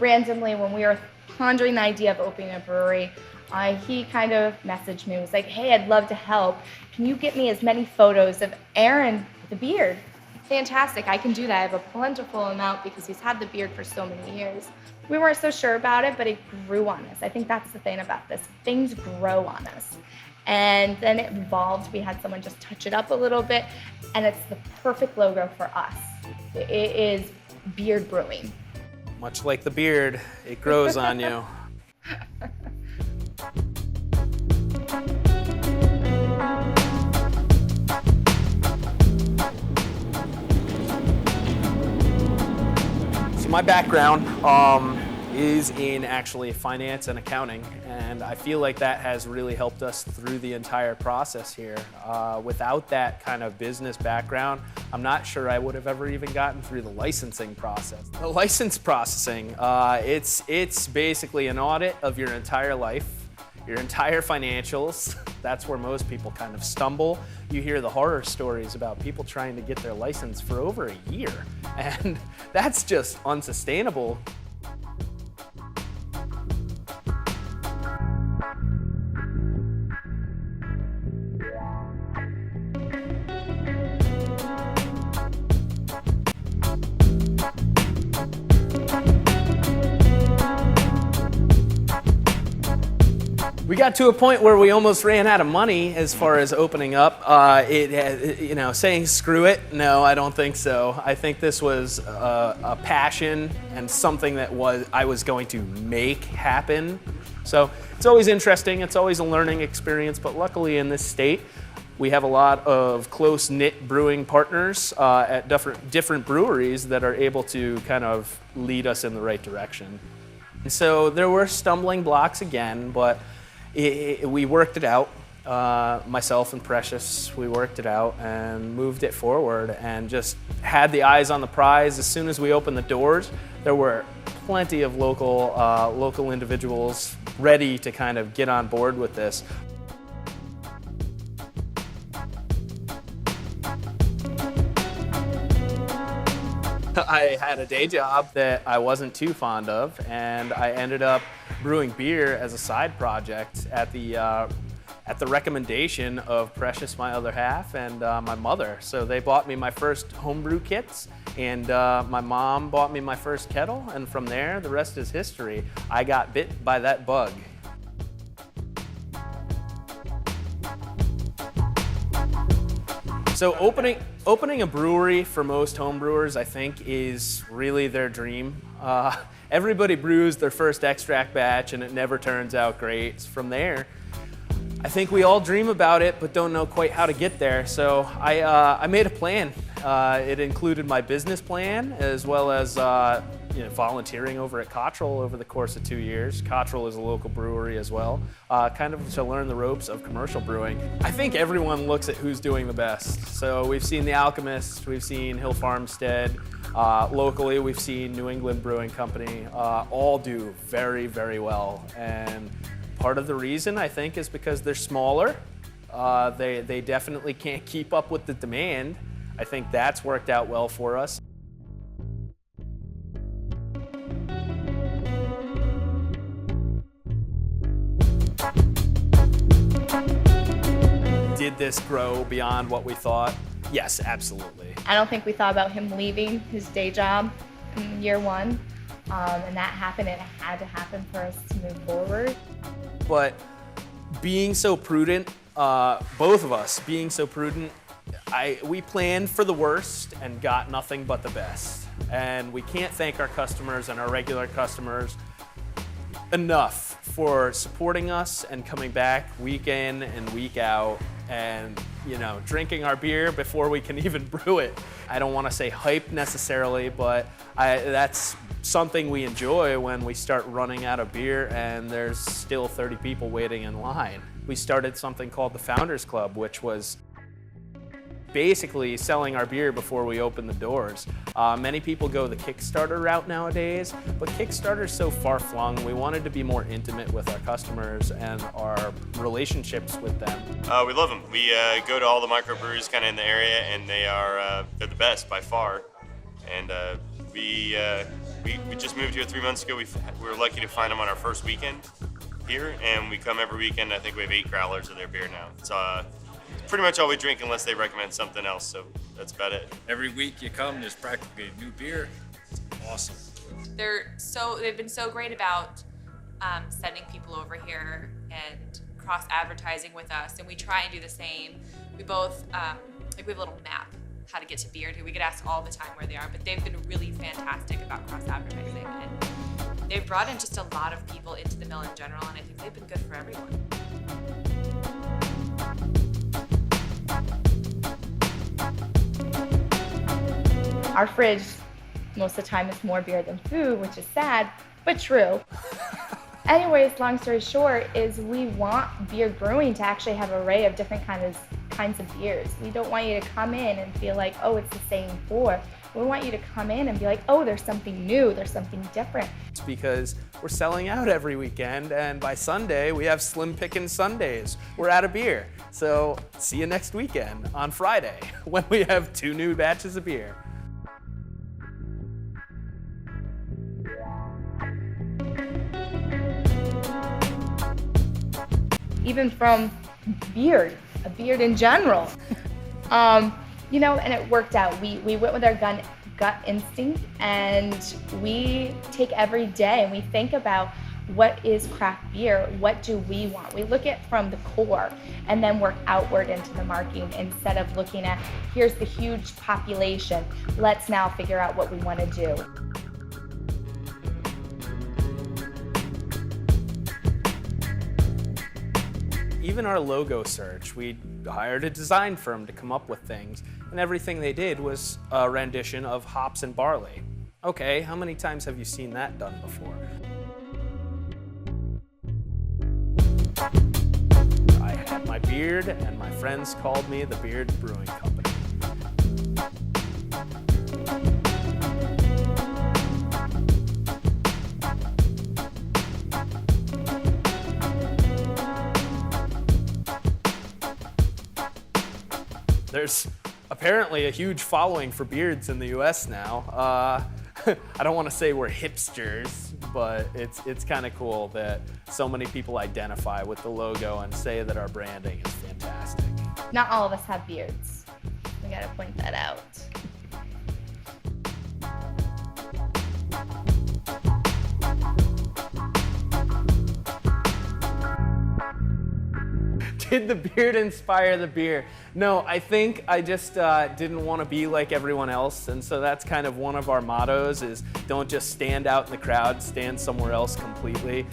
randomly when we were pondering the idea of opening a brewery, he kind of messaged me, was like, hey, I'd love to help. Can you get me as many photos of Aaron with a beard? Fantastic, I can do that. I have a plentiful amount because he's had the beard for so many years. We weren't so sure about it, but it grew on us. I think that's the thing about this. Things grow on us. And then it evolved. We had someone just touch it up a little bit, and it's the perfect logo for us. It is Beer'd Brewing. Much like the beard, it grows on you. So my background is in actually finance and accounting, and I feel like that has really helped us through the entire process here. Without that kind of business background, I'm not sure I would have ever even gotten through the licensing process. The license processing, it's basically an audit of your entire life, your entire financials. That's where most people kind of stumble. You hear the horror stories about people trying to get their license for over a year, and that's just unsustainable. We got to a point where we almost ran out of money as far as opening up. Saying screw it, no, I don't think so. I think this was a passion and something that I was going to make happen. So it's always interesting, it's always a learning experience, but luckily in this state, we have a lot of close-knit brewing partners at different breweries that are able to kind of lead us in the right direction. And so there were stumbling blocks again, but we worked it out. Myself and Precious, we worked it out and moved it forward and just had the eyes on the prize. As soon as we opened the doors, there were plenty of local individuals ready to kind of get on board with this. I had a day job that I wasn't too fond of, and I ended up brewing beer as a side project at the recommendation of Precious, my other half, and my mother. So they bought me my first homebrew kits, and my mom bought me my first kettle, and from there, the rest is history. I got bit by that bug. So opening a brewery for most home brewers, I think, is really their dream. Everybody brews their first extract batch and it never turns out great. From there, I think we all dream about it but don't know quite how to get there. So I made a plan. It included my business plan as well as volunteering over at Cottrell over the course of 2 years. Cottrell is a local brewery as well, kind of to learn the ropes of commercial brewing. I think everyone looks at who's doing the best. So we've seen The Alchemist, we've seen Hill Farmstead. Locally, we've seen New England Brewing Company, all do very, very well. And part of the reason, I think, is because they're smaller. They definitely can't keep up with the demand. I think that's worked out well for us. Did this grow beyond what we thought? Yes, absolutely. I don't think we thought about him leaving his day job in year one, and that happened, and it had to happen for us to move forward. But being so prudent, both of us being so prudent, we planned for the worst and got nothing but the best. And we can't thank our customers and our regular customers enough for supporting us and coming back week in and week out and drinking our beer before we can even brew it. I don't want to say hype necessarily, but that's something we enjoy when we start running out of beer and there's still 30 people waiting in line. We started something called the Founders Club, which was basically selling our beer before we open the doors. Many people go the Kickstarter route nowadays, but Kickstarter's so far-flung. We wanted to be more intimate with our customers and our relationships with them. We love them. We go to all the microbreweries kind of in the area, and they're the best by far. And we We just moved here 3 months ago. We were lucky to find them on our first weekend here, and we come every weekend. I think we have 8 growlers of their beer now. It's pretty much all we drink unless they recommend something else, so that's about it. Every week you come, there's practically a new beer. It's awesome. They've been so great about sending people over here and cross-advertising with us, and we try and do the same. We both, we have a little map how to get to Beer'd. We get asked all the time where they are, but they've been really fantastic about cross-advertising, and they've brought in just a lot of people into the mill in general, and I think they've been good for everyone. Our fridge, most of the time, is more beer than food, which is sad, but true. Anyways, long story short, is we want Beer'd Brewing to actually have an array of different kinds of beers. We don't want you to come in and feel like, oh, it's the same pour. We want you to come in and be like, oh, there's something new, there's something different. It's because we're selling out every weekend, and by Sunday, we have slim pickin' Sundays. We're out of beer. So see you next weekend on Friday when we have 2 new batches of beer. Even from Beer'd, a beard in general. You know, and it worked out. We went with our gut instinct, and we take every day and we think about what is craft beer, what do we want? We look at from the core and then work outward into the marketing instead of looking at, here's the huge population, let's now figure out what we want to do. Even our logo search, we hired a design firm to come up with things, and everything they did was a rendition of hops and barley. Okay, how many times have you seen that done before? I had my beard, and my friends called me the Beer'd Brewing Company. There's apparently a huge following for beards in the US now. I don't want to say we're hipsters, but it's kind of cool that so many people identify with the logo and say that our branding is fantastic. Not all of us have beards. We gotta point that out. Did the beard inspire the beer? No, I think I just didn't want to be like everyone else, and so that's kind of one of our mottos is don't just stand out in the crowd, stand somewhere else completely.